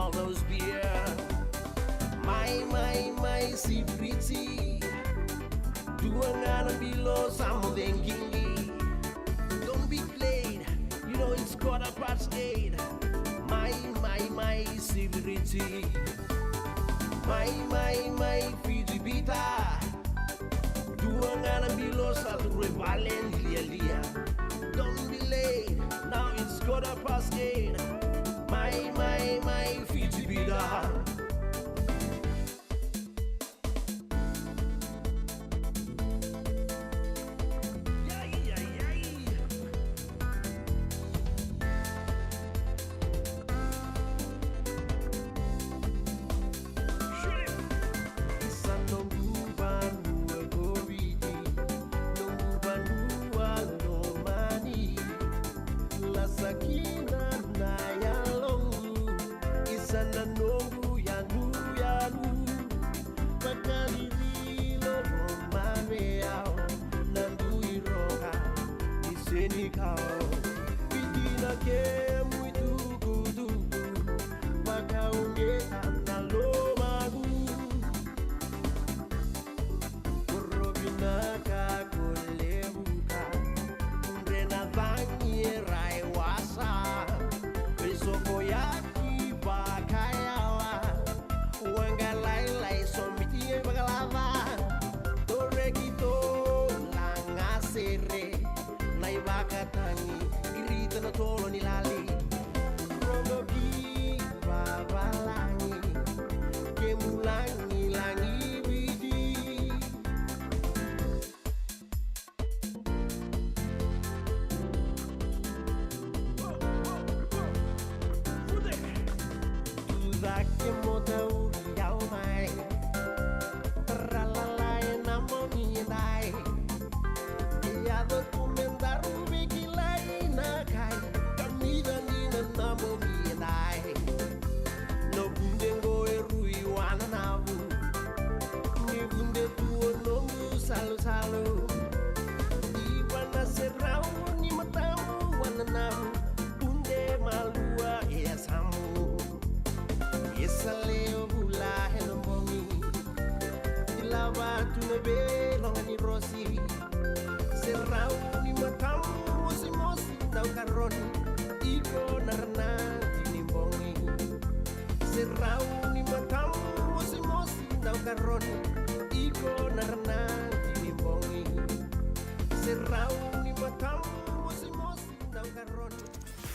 all those beer. My, si pretty. Duangana below some thinking. Don't be played, you know it's 8:15. My, si pretty. My, Fiji bita. Duangana below satu revalen lia. Don't be late, now it's 8:15. My, Fiji bita.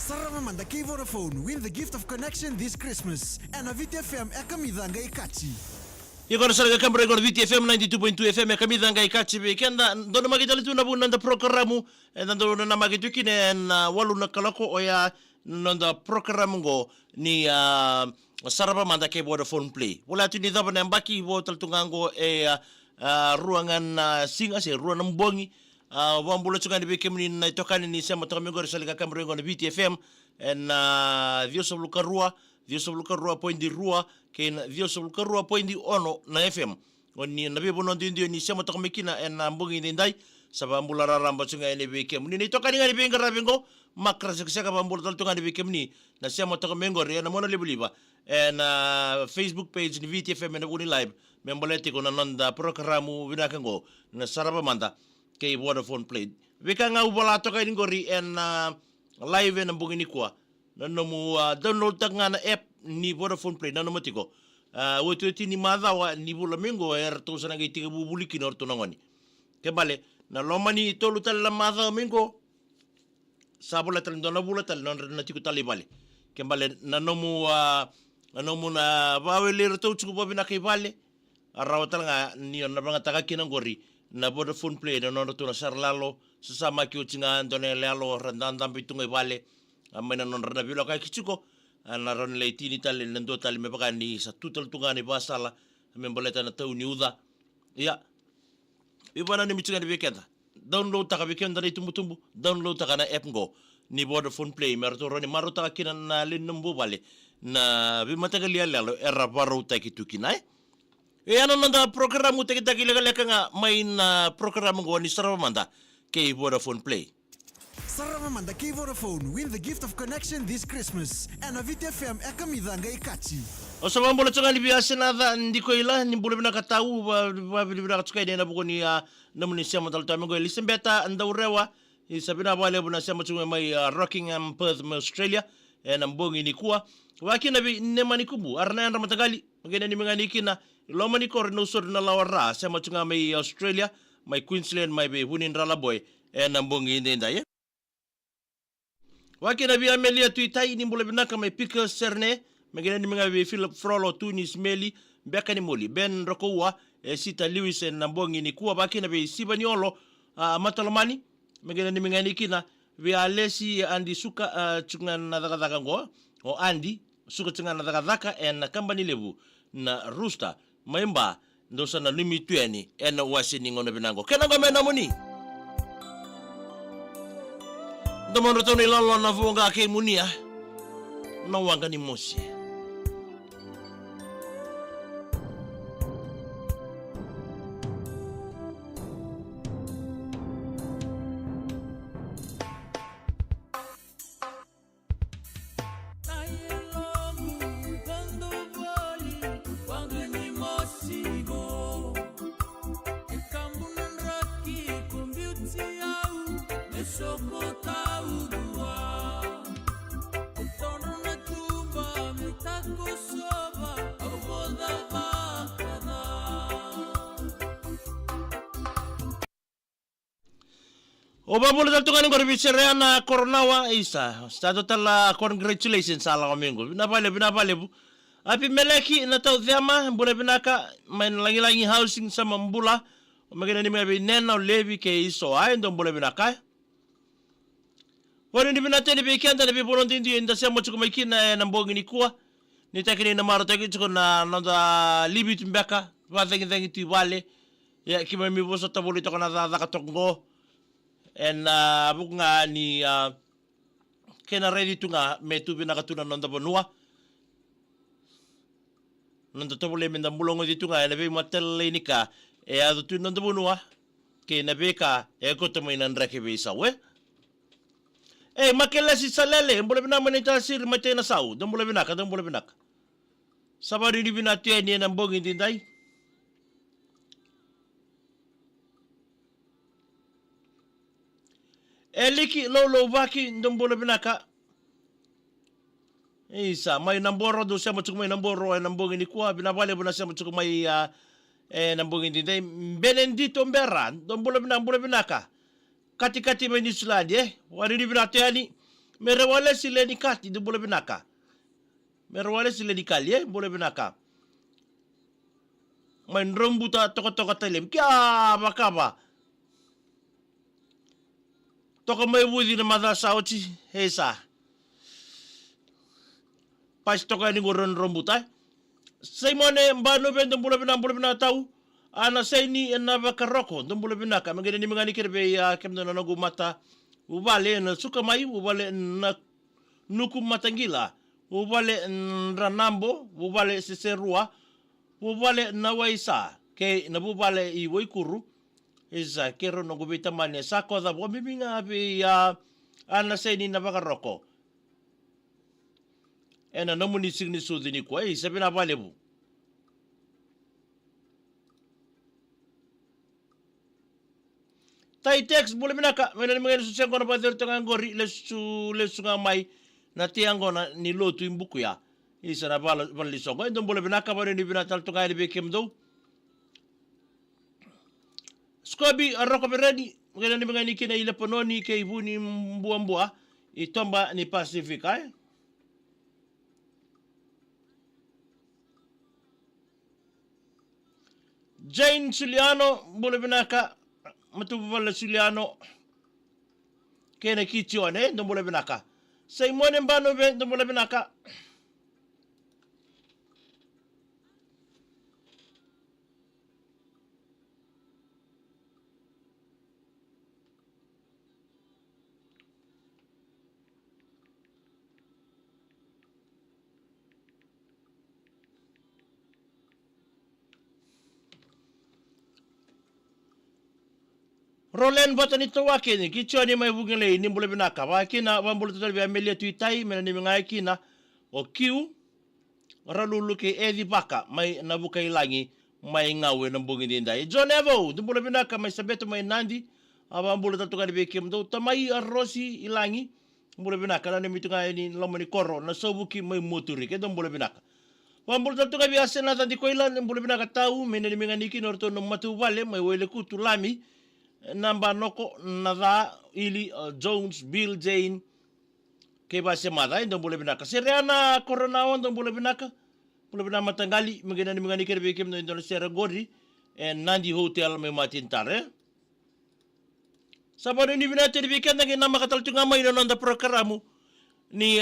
Saramamanda K Vodafone win the gift of connection this Christmas. And a VTFM ekamidanga ikachi. Igora sarga kambra igora VTFM 92.2 FM ekamidanga ikachi bekenda ndono magitali tuna bunanda programu ndono na magitukine na walu na kalako oya nonda programu ngo ni Saramamanda K Vodafone Play. Wala tu ni daba na mbaki bo taltungango ruangan singa se ruangan mbongi. Wambula chungani bekemni na itokani ni sema tokamengore salika kamrengo na VTFM na Vioso Lukarua poindi rua ken Vioso Lukarua poindi ono na FM oni na bebo no ndio ni sema tokamekina na mbongi ndai sabambula raramba chungani bekemni ni itokani ngani bengara bengo makra sekaka bambula tungani bekemni na sema tokamengore na mona lebuliba na Facebook page ni VTFM na buni live memboleti kona nonda programu binakango na Saramamanda K Vodafone Play. Wika nga ubala toka ingori en live en mbungini kwa. Nanomu download tanga na app ni Vodafone Play nanomu tiko. Wetu ni madhawa ni bula mingo to sana ngai tiga bubuliki nor tunangoni. Kebale na lomani tolu tal la madhawa mingo sabula tal ndona bula tal non na tiku talibale. Kebale nanomu na bawele to chuku babina kebale. Arawatal nga ni na banga taka kinangori. Na Vodafone Play na nono tuna sarlalo sesama kiutinga ndone lalo randandam bitunga vale amena non rana bilo kai kichuko na ron leitini tali nendo tali mebaka ni sa tutal tunga ni basala memboleta na tau ni uda ya ibana ni mitunga ni bekenda download taka bekenda ni tumbutumbu download taka na app ngo ni Vodafone Play merto roni marota kina na linumbu vale na bimataga lialo era baro takitukinai ano nanda programu teki leka nga main programu ngo ni Saramamanda K Vodafone Play. Sarama manda kei Vodafone. Win the gift of connection this Christmas. And a VTFM eka midanga ikachi. O sa mambola tsunga ni biasa na ndiko ila ni bule bina katau ba bina katsuka ina buko ni namuni siya matal tayo ngo Elisabetta andaurewa isabina bale buna siya matsunga mai Rockingham Perth Australia na mbongi ni kuwa wakina bi nemani kubu arna yan ramatagali magana ni mga nikina lomani ko rin usod na lawara siya matsunga mai Australia mai Queensland mai be hunin ralaboy na mbongi hindi ye wakina bi Amelia tuitai ni bule bina ka mai Pickle Cerne magana ni mga Philip Frollo Tunis Meli Bekani Moli Ben Rokowa Sita Lewis na mbongi ni kuwa baki na be Sibaniolo Matalamani magana ni mga nikina we Alesi Andi suka chunga na dakadaka ngo o Andi suka chunga na dakadaka na kambani lebu na Rusta maimba ndosa na nimi tueni na wasi ni ngono binango kena ngome na muni ndomono toni lalo na vuonga ke munia na wanga ni mosi Oba mula taltungan ko ribisere na Coronawa isa. Stado tala congratulations ala kamingo. Binabale bu. Api meleki na tau thema mbula binaka main langi housing sama mbula. Magana ni mga nena levi ke iso ay ndo mbula binaka. Wani ni binate ni bikenda ni bibulon tindi inda siya mo chuko maikina na mbongi ni kuwa. Ni takini na maro taki chuko na nanda libi timbeka. Wathengi tiwale. Ya kima miboso tabuli toko na dhaka tokongo. En buka ni kena ready tu nga metu binakatuna nonda bonua nonda tobole menda mulongo di tu nga ebe matel inika adu tu nonda bonua ke na beka ko to mai nan rake be sawe makela si salele mbole bina manita sir mate na sau dom bole binaka sabari ni binatu ni na mbongi dindai Eliki lolo vaki ndombolo binaka. Isa may namboro do siya matsuk may namboro nambongin ni kuha binabale bo na siya matsuk may nambongin din. Benedito Mberan ndombolo binaka. Kati may nisuladi wari ni binato yani. Merewale sila ni kati ndombolo binaka. Merewale sila ni kali bolo binaka. May nrombuta toko talim. Kya makaba. Toka mai wudi na mada sauti hesa. Pas toka ni goron rombutai. Simone mbano ben dombula bina tau. Ana saini na bakaroko dombula bina ka magani ni mangani kirbe ya kemdo na nagu mata. Ubale na suka mai ubale na nuku matangila. Ubale ranambo ubale siserua. Ubale na waisa ke na bubale I waikuru. Isa kero no gubita mane sako da bo mibinga bi ana seni na bakaroko ena no muni signi sudini ko isa bina balebu tai text bule binaka mena mena susia kono pader tanga ngori lesu ngamai na tiangona ni lotu imbuku ya isa na bala lisoko ndo bule binaka bare ni binatal to kali be kemdo Skobi aroko beredi magana ni mga nikina ila pononi ke ibuni mbua itomba ni Pacific Jane Suliano bole binaka matubala Suliano kena kitione ndo bole binaka Simone Mbano be ndo bole binaka Rolen batan ito wake ni kichwa ni mai bugile ni mbule binaka wakina wambule tutal vya melia tuitai mena ni mingai kina o kiu ralulu ke edi baka mai nabuka ilangi mai ngawe na bungi dinda John Evo mbule binaka mai sabeto mai nandi aba mbule tatuka di bekem do tamai arrosi ilangi mbule binaka na mitunga ni lomani koro na sobuki mai moturi ke mbule binaka wambule tatuka biasa na tandi koilan mbule binaka tau mena ni minganiki norto no matu vale mai wele kutu lami namba noko nada ili Jones Bill Jane ke ba se mada ndo bole binaka seriana corona on ndo bole binaka matangali mengena ni mengani kerbe kem no Indonesia gori en nandi hotel me matintare sabado ni binate di weekend ngi nama katal tunga mai no nda programamu ni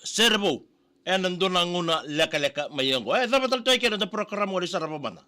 servo en ndona nguna leka leka mayengo sabatal toy ke nda programo di sarabana